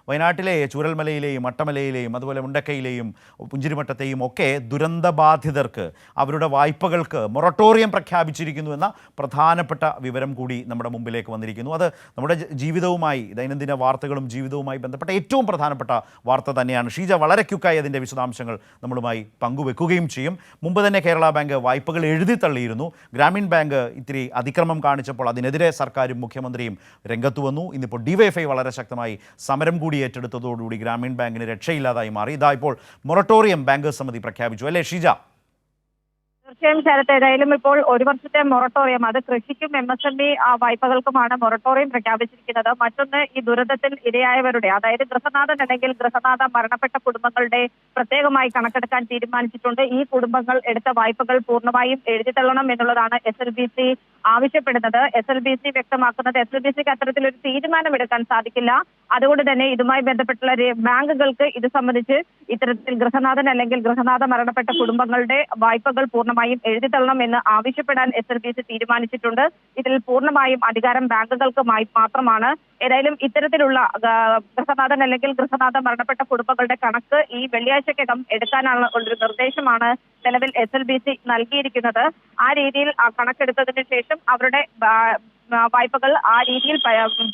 വയനാട്ടിലെ ചൂരൽമലയിലെയും അട്ടമലയിലെയും അതുപോലെ മുണ്ടക്കയിലെയും പുഞ്ചിരിമട്ടത്തെയും ഒക്കെ ദുരന്തബാധിതർക്ക് അവരുടെ വായ്പകൾക്ക് മൊറട്ടോറിയം പ്രഖ്യാപിച്ചിരിക്കുന്നു എന്ന പ്രധാനപ്പെട്ട വിവരം കൂടി നമ്മുടെ മുമ്പിലേക്ക് വന്നിരിക്കുന്നു. അത് നമ്മുടെ ജീവിതവുമായി, ദൈനംദിന വാർത്തകളും ജീവിതവുമായി ബന്ധപ്പെട്ട ഏറ്റവും പ്രധാനപ്പെട്ട വാർത്ത തന്നെയാണ്. ഷീജ വളരെ ക്യുക്കായി അതിൻ്റെ വിശദാംശങ്ങൾ നമ്മളുമായി പങ്കുവെക്കുകയും ചെയ്യും. മുമ്പ് തന്നെ കേരള ബാങ്ക് വായ്പകൾ എഴുതി തള്ളിയിരുന്നു. ഗ്രാമീൺ ബാങ്ക് ഇത്തിരി അതിക്രമം കാണിച്ചപ്പോൾ അതിനെതിരെ സർക്കാരും മുഖ്യമന്ത്രിയും രംഗത്തു വന്നു. ഇന്നിപ്പോൾ ഡിവൈഎഫ്ഐ വളരെ ശക്തമായി സമരം കൂടി ഏറ്റെടുത്തതോടുകൂടി ഗ്രാമീൺ ബാങ്കിന് രക്ഷയില്ലാതായി മാറി. ഇതാ ഇപ്പോൾ മൊറട്ടോറിയം ബാങ്കേഴ്സ് സമിതി പ്രഖ്യാപിച്ചു, അല്ലേ ഷീജ? തീർച്ചയായും ശരത്ത്, ഏതായാലും ഇപ്പോൾ ഒരു വർഷത്തെ മൊറട്ടോറിയം, അത് കൃഷിക്കും MSME വായ്പകൾക്കുമാണ് മൊറട്ടോറിയം പ്രഖ്യാപിച്ചിരിക്കുന്നത്. മറ്റൊന്ന്, ഈ ദുരന്തത്തിൽ ഇരയായവരുടെ, അതായത് ഗൃഹനാഥൻ അല്ലെങ്കിൽ ഗൃഹനാഥ മരണപ്പെട്ട കുടുംബങ്ങളുടെ പ്രത്യേകമായി കണക്കെടുക്കാൻ തീരുമാനിച്ചിട്ടുണ്ട്. ഈ കുടുംബങ്ങൾ എടുത്ത വായ്പകൾ പൂർണ്ണമായും എഴുതിത്തള്ളണം എന്നുള്ളതാണ് SLBC ആവശ്യപ്പെടുന്നത്. SLBC വ്യക്തമാക്കുന്നത്, SLBCക്ക് അത്തരത്തിലൊരു തീരുമാനമെടുക്കാൻ സാധിക്കില്ല. അതുകൊണ്ട് തന്നെ ഇതുമായി ബന്ധപ്പെട്ടുള്ള ബാങ്കുകൾക്ക് ഇത് സംബന്ധിച്ച് ഇത്തരത്തിൽ ഗൃഹനാഥൻ അല്ലെങ്കിൽ ഗൃഹനാഥ മരണപ്പെട്ട കുടുംബങ്ങളുടെ വായ്പകൾ പൂർണ്ണമായും എഴുതിത്തള്ളണം എന്ന് ആവശ്യപ്പെടാൻ SLBC തീരുമാനിച്ചിട്ടുണ്ട്. ഇതിൽ പൂർണ്ണമായും അധികാരം ബാങ്കുകൾക്ക് മാത്രമാണ്. ഏതായാലും ഇത്തരത്തിലുള്ള ഗൃഹനാഥൻ അല്ലെങ്കിൽ ഗൃഹനാഥ മരണപ്പെട്ട കുടുംബങ്ങളുടെ കണക്ക് ഈ വെള്ളിയാഴ്ചക്കകം എടുക്കാനുള്ള ഒരു നിർദ്ദേശമാണ് നിലവിൽ SLBC നൽകിയിരിക്കുന്നത്. ആ രീതിയിൽ കണക്കെടുത്തതിന് ശേഷം അവരുടെ വായ്പകൾ ആ രീതിയിൽ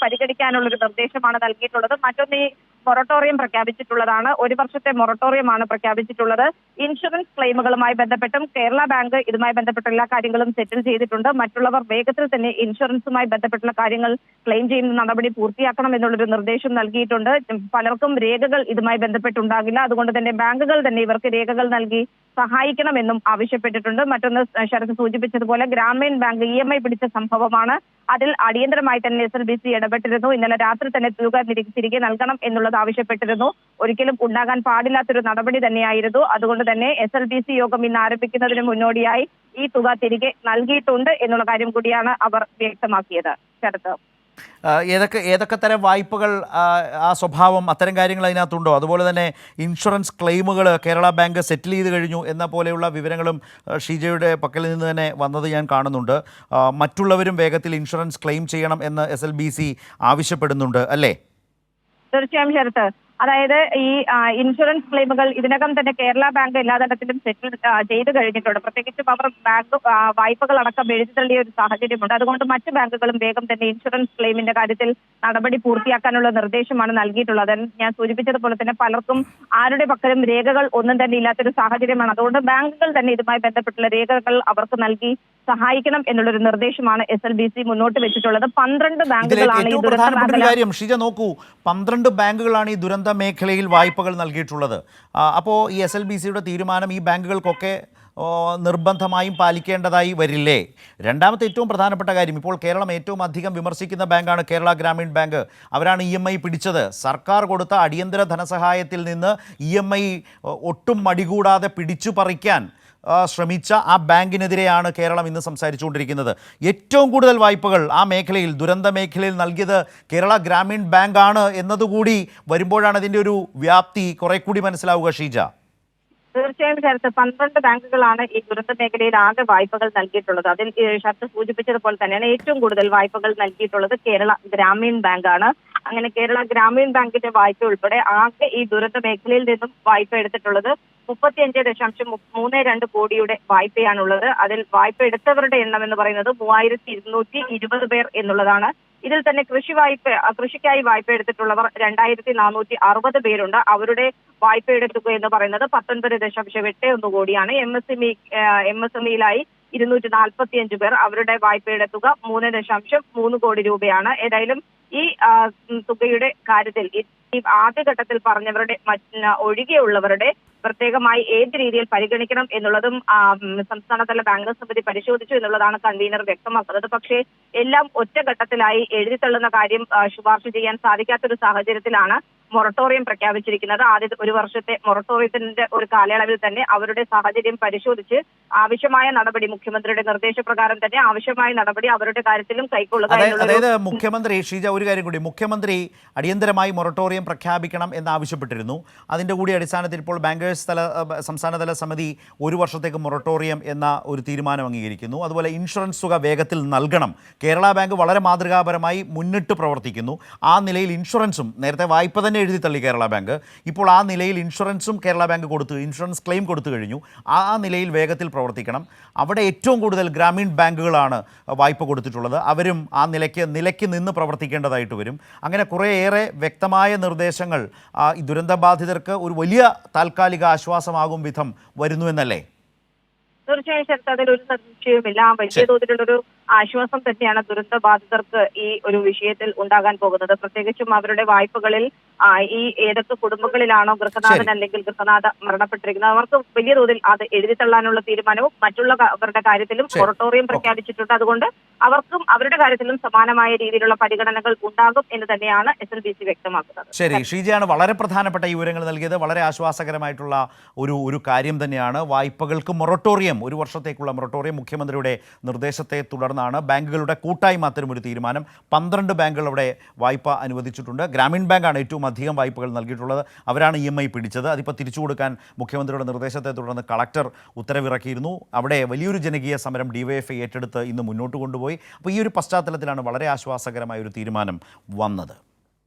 പരിഗണിക്കാനുള്ളൊരു നിർദ്ദേശമാണ് നൽകിയിട്ടുള്ളത്. മറ്റൊന്ന്, ഈ മൊറട്ടോറിയം പ്രഖ്യാപിച്ചിട്ടുള്ളതാണ്. ഒരു വർഷത്തെ മൊറട്ടോറിയമാണ് പ്രഖ്യാപിച്ചിട്ടുള്ളത്. ഇൻഷുറൻസ് ക്ലെയിമുകളുമായി ബന്ധപ്പെട്ടും കേരള ബാങ്ക് ഇതുമായി ബന്ധപ്പെട്ട എല്ലാ കാര്യങ്ങളും സെറ്റിൽ ചെയ്തിട്ടുണ്ട്. മറ്റുള്ളവർ വേഗത്തിൽ തന്നെ ഇൻഷുറൻസുമായി ബന്ധപ്പെട്ടുള്ള കാര്യങ്ങൾ ക്ലെയിം ചെയ്യുന്ന നടപടി പൂർത്തിയാക്കണം എന്നുള്ളൊരു നിർദ്ദേശം നൽകിയിട്ടുണ്ട്. പലർക്കും രേഖകൾ ഇതുമായി ബന്ധപ്പെട്ടുണ്ടാകില്ല. അതുകൊണ്ട് തന്നെ ബാങ്കുകൾ തന്നെ ഇവർക്ക് രേഖകൾ നൽകി സഹായിക്കണമെന്നും ആവശ്യപ്പെട്ടിട്ടുണ്ട്. മറ്റൊന്ന്, ശരത് സൂചിപ്പിച്ചതുപോലെ ഗ്രാമീൺ ബാങ്ക് EMI പിടിച്ച സംഭവമാണ്. അതിൽ അടിയന്തരമായി തന്നെ SLBC ഇടപെട്ടിരുന്നു. ഇന്നലെ രാത്രി തന്നെ തുക തിരികെ നൽകണം എന്നുള്ളത് ആവശ്യപ്പെട്ടിരുന്നു. ഒരിക്കലും ഉണ്ടാകാൻ പാടില്ലാത്തൊരു നടപടി തന്നെയായിരുന്നു. അതുകൊണ്ട് തന്നെ SLBC യോഗം ഇന്ന് ആരംഭിക്കുന്നതിന് മുന്നോടിയായി ഈ തുക തിരികെ നൽകിയിട്ടുണ്ട് എന്നുള്ള കാര്യം കൂടിയാണ് അവർ വ്യക്തമാക്കിയത്. ശരത്ത്, ഏതൊക്കെ തരം വായ്പകൾ, ആ സ്വഭാവം, അത്തരം കാര്യങ്ങൾ അതിനകത്തുണ്ടോ? അതുപോലെ തന്നെ ഇൻഷുറൻസ് ക്ലെയിമുകൾ കേരള ബാങ്ക് സെറ്റിൽ ചെയ്ത് കഴിഞ്ഞു എന്ന പോലെയുള്ള വിവരങ്ങളും ഷീജയുടെ പക്കലിൽ നിന്ന് തന്നെ വന്നത് ഞാൻ കാണുന്നുണ്ട്. മറ്റുള്ളവരും വേഗത്തിൽ ഇൻഷുറൻസ് ക്ലെയിം ചെയ്യണം എന്ന് SLBC ആവശ്യപ്പെടുന്നുണ്ട്, അല്ലേ? തീർച്ചയായും ശരത്ത്, അതായത് ഈ ഇൻഷുറൻസ് ക്ലെയിമുകൾ ഇതിനകം തന്നെ കേരള ബാങ്ക് എല്ലാ തരത്തിലും സെറ്റിൽ ചെയ്തു കഴിഞ്ഞിട്ടുണ്ട്. പ്രത്യേകിച്ചും അവർ ബാങ്ക് വായ്പകൾ അടക്കം എഴുതി തള്ളിയ ഒരു സാഹചര്യമുണ്ട്. അതുകൊണ്ട് മറ്റ് ബാങ്കുകളും വേഗം തന്നെ ഇൻഷുറൻസ് ക്ലെയിമിന്റെ കാര്യത്തിൽ നടപടി പൂർത്തിയാക്കാനുള്ള നിർദ്ദേശമാണ് നൽകിയിട്ടുള്ളത്. ഞാൻ സൂചിപ്പിച്ചതുപോലെ തന്നെ പലർക്കും ആരുടെ പക്കലും രേഖകൾ ഒന്നും തന്നെ ഇല്ലാത്തൊരു സാഹചര്യമാണ്. അതുകൊണ്ട് ബാങ്കുകൾ തന്നെ ഇതുമായി ബന്ധപ്പെട്ടുള്ള രേഖകൾ അവർക്ക് നൽകി സഹായിക്കണം എന്നുള്ളൊരു നിർദ്ദേശമാണ് SLBC മുന്നോട്ട് വെച്ചിട്ടുള്ളത്. 12 ബാങ്കുകളാണ് ഈ കാര്യം. ഷീജ നോക്കൂ, 12 ബാങ്കുകളാണ് ഈ ദുരന്ത മേഖലയിൽ വായ്പകൾ നൽകിയിട്ടുള്ളത്. അപ്പോൾ ഈ SLBCയുടെ തീരുമാനം ഈ ബാങ്കുകൾക്കൊക്കെ നിർബന്ധമായും പാലിക്കേണ്ടതായി വരില്ലേ? രണ്ടാമത്തെ ഏറ്റവും പ്രധാനപ്പെട്ട കാര്യം, ഇപ്പോൾ കേരളം ഏറ്റവും അധികം വിമർശിക്കുന്ന ബാങ്കാണ് കേരള ഗ്രാമീൺ ബാങ്ക്. അവരാണ് EMI പിടിച്ചത്. സർക്കാർ കൊടുത്ത അടിയന്തര ധനസഹായത്തിൽ നിന്ന് EMI ഒട്ടും മടികൂടാതെ പിടിച്ചു പറിക്കാൻ ശ്രമിച്ച ആ ബാങ്കിനെതിരെയാണ് കേരളം ഇന്ന് സംസാരിച്ചുകൊണ്ടിരിക്കുന്നത്. ഏറ്റവും കൂടുതൽ വായ്പകൾ ആ മേഖലയിൽ, ദുരന്ത മേഖലയിൽ നൽകിയത് കേരള ഗ്രാമീൺ ബാങ്കാണ് എന്നതുകൂടി വരുമ്പോഴാണ് അതിൻ്റെ ഒരു വ്യാപ്തി കുറെ കൂടി മനസ്സിലാവുക. ഷീജ, തീർച്ചയായും ശരത്ത്, 12 ബാങ്കുകളാണ് ഈ ദുരന്ത മേഖലയിൽ ആകെ വായ്പകൾ നൽകിയിട്ടുള്ളത്. അതിൽ ശരത്ത് സൂചിപ്പിച്ചതുപോലെ തന്നെയാണ് ഏറ്റവും കൂടുതൽ വായ്പകൾ നൽകിയിട്ടുള്ളത് കേരള ഗ്രാമീൺ ബാങ്കാണ്. അങ്ങനെ കേരള ഗ്രാമീൺ ബാങ്കിന്റെ വായ്പ ഉൾപ്പെടെ ആകെ ഈ ദുരന്ത മേഖലയിൽ നിന്നും വായ്പ എടുത്തിട്ടുള്ളത് 35.32 കോടിയുടെ വായ്പയാണുള്ളത്. അതിൽ വായ്പ എടുത്തവരുടെ എണ്ണം എന്ന് പറയുന്നത് 3220 പേർ എന്നുള്ളതാണ്. ഇതിൽ തന്നെ കൃഷിക്കായി വായ്പ എടുത്തിട്ടുള്ളവർ 2460 പേരുണ്ട്. അവരുടെ വായ്പയുടെ തുക എന്ന് പറയുന്നത് 19.81 കോടിയാണ്. MSMEയിലായി 245 പേർ, അവരുടെ വായ്പയുടെ തുക 3.3 കോടി രൂപയാണ്. ഏതായാലും ഈ തുകയുടെ കാര്യത്തിൽ ഈ ആദ്യഘട്ടത്തിൽ പറഞ്ഞവരുടെ ഒഴികെയുള്ളവരുടെ പ്രത്യേകമായി ഏത് രീതിയിൽ പരിഗണിക്കണം എന്നുള്ളതും സംസ്ഥാനതല ബാങ്കേഴ്സ് സമിതി പരിശോധിച്ചു എന്നുള്ളതാണ് കൺവീനർ വ്യക്തമാക്കുന്നത്. പക്ഷേ എല്ലാം ഒറ്റഘട്ടത്തിലായി എഴുതിത്തള്ളുന്ന കാര്യം ശുപാർശ ചെയ്യാൻ സാധിക്കാത്തൊരു സാഹചര്യത്തിലാണ് മൊറട്ടോറിയം പ്രഖ്യാപിച്ചിരിക്കുന്നത്. ആദ്യത്തെ ഒരു വർഷത്തെ മൊറട്ടോറിയത്തിന്റെ ഒരു കാലയളവിൽ തന്നെ അവരുടെ സാഹചര്യം പരിശോധിച്ച് ആവശ്യമായ നടപടി, മുഖ്യമന്ത്രിയുടെ നിർദ്ദേശപ്രകാരം തന്നെ ആവശ്യമായ നടപടി അവരുടെ കാര്യത്തിലും കൈക്കൊള്ളുക. അതായത് മുഖ്യമന്ത്രി, ഷീജ ഒരു കാര്യം കൂടി, മുഖ്യമന്ത്രി അടിയന്തരമായി മൊറട്ടോറിയം പ്രഖ്യാപിക്കണം എന്നാവശ്യപ്പെട്ടിരുന്നു. അതിൻ്റെ കൂടി അടിസ്ഥാനത്തിൽ ഇപ്പോൾ ബാങ്കേഴ്സ് സംസ്ഥാനതല സമിതി ഒരു വർഷത്തേക്ക് മൊറട്ടോറിയം എന്ന ഒരു തീരുമാനം അംഗീകരിക്കുന്നു. അതുപോലെ ഇൻഷുറൻസ് തുക വേഗത്തിൽ നൽകണം. കേരള ബാങ്ക് വളരെ മാതൃകാപരമായി മുന്നിട്ട് പ്രവർത്തിക്കുന്നു. ആ നിലയിൽ ഇൻഷുറൻസും നേരത്തെ വായ്പ തന്നെ എഴുതി തള്ളി കേരള ബാങ്ക്. ഇപ്പോൾ ആ നിലയിൽ ഇൻഷുറൻസും കേരള ബാങ്ക് ഇൻഷുറൻസ് ക്ലെയിം കൊടുത്തു കഴിഞ്ഞു. ആ നിലയിൽ വേഗത്തിൽ പ്രവർത്തിക്കണം. അവിടെ ഏറ്റവും കൂടുതൽ ഗ്രാമീൺ ബാങ്കുകളാണ് വായ്പ കൊടുത്തിട്ടുള്ളത്. അവരും ആ നിലയ്ക്ക് നിന്ന് പ്രവർത്തിക്കേണ്ടതായിട്ട് വരും. അങ്ങനെ കുറേയേറെ വ്യക്തമായ നിർദ്ദേശങ്ങൾ ഈ ദുരന്തബാധിതർക്ക് ഒരു വലിയ താൽക്കാലിക ആശ്വാസമാകും വിധം വരുന്നുവെന്നല്ലേ? തീർച്ചയായും ശരത്ത്, അതിലൊരു സംശയവുമില്ല. വലിയ തോതിലുള്ളൊരു ആശ്വാസം തന്നെയാണ് ദുരന്ത ബാധിതർക്ക് ഈ ഒരു വിഷയത്തിൽ ഉണ്ടാകാൻ പോകുന്നത്. പ്രത്യേകിച്ചും അവരുടെ വായ്പകളിൽ ഈ ഏതൊക്കെ കുടുംബങ്ങളിലാണോ ഗൃഹനാഥൻ അല്ലെങ്കിൽ ഗൃഹനാഥ മരണപ്പെട്ടിരിക്കുന്നത് അവർക്ക് വലിയ തോതിൽ അത് എഴുതിത്തള്ളാനുള്ള തീരുമാനവും മറ്റുള്ളവരുടെ കാര്യത്തിലും മൊറട്ടോറിയം പ്രഖ്യാപിച്ചിട്ടുണ്ട്. അതുകൊണ്ട് അവർക്കും അവരുടെ കാര്യത്തിലും സമാനമായ രീതിയിലുള്ള പരിഗണനകൾ ഉണ്ടാകും എന്ന് തന്നെയാണ് SLBC വ്യക്തമാക്കുന്നത്. ശരി, ഷീജയാണ് വളരെ പ്രധാനപ്പെട്ട ഈ വിവരങ്ങൾ നൽകിയത്. വളരെ ആശ്വാസകരമായിട്ടുള്ള ഒരു കാര്യം തന്നെയാണ്. വായ്പകൾക്ക് മൊറട്ടോറിയം, ഒരു വർഷത്തേക്കുള്ള മൊറട്ടോറിയം മുഖ്യമന്ത്രിയുടെ നിർദ്ദേശത്തെ തുടർന്നാണ് ബാങ്കുകളുടെ കൂട്ടായ്മ അത്തരമൊരു തീരുമാനം. 12 ബാങ്കുകൾ അവിടെ വായ്പ അനുവദിച്ചിട്ടുണ്ട്. ഗ്രാമീൺ ബാങ്കാണ് ഏറ്റവും അധികം വായ്പകൾ നൽകിയിട്ടുള്ളത്. അവരാണ് EMI പിടിച്ചത്. അതിപ്പോൾ തിരിച്ചു കൊടുക്കാൻ മുഖ്യമന്ത്രിയുടെ നിർദ്ദേശത്തെ തുടർന്ന് കളക്ടർ ഉത്തരവിറക്കിയിരുന്നു. അവിടെ വലിയൊരു ജനകീയ സമരം DYFI ഏറ്റെടുത്ത് ഇന്ന് മുന്നോട്ട് കൊണ്ടുപോയി. അപ്പോൾ ഈ ഒരു പശ്ചാത്തലത്തിലാണ് വളരെ ആശ്വാസകരമായ ഒരു തീരുമാനം വന്നത്.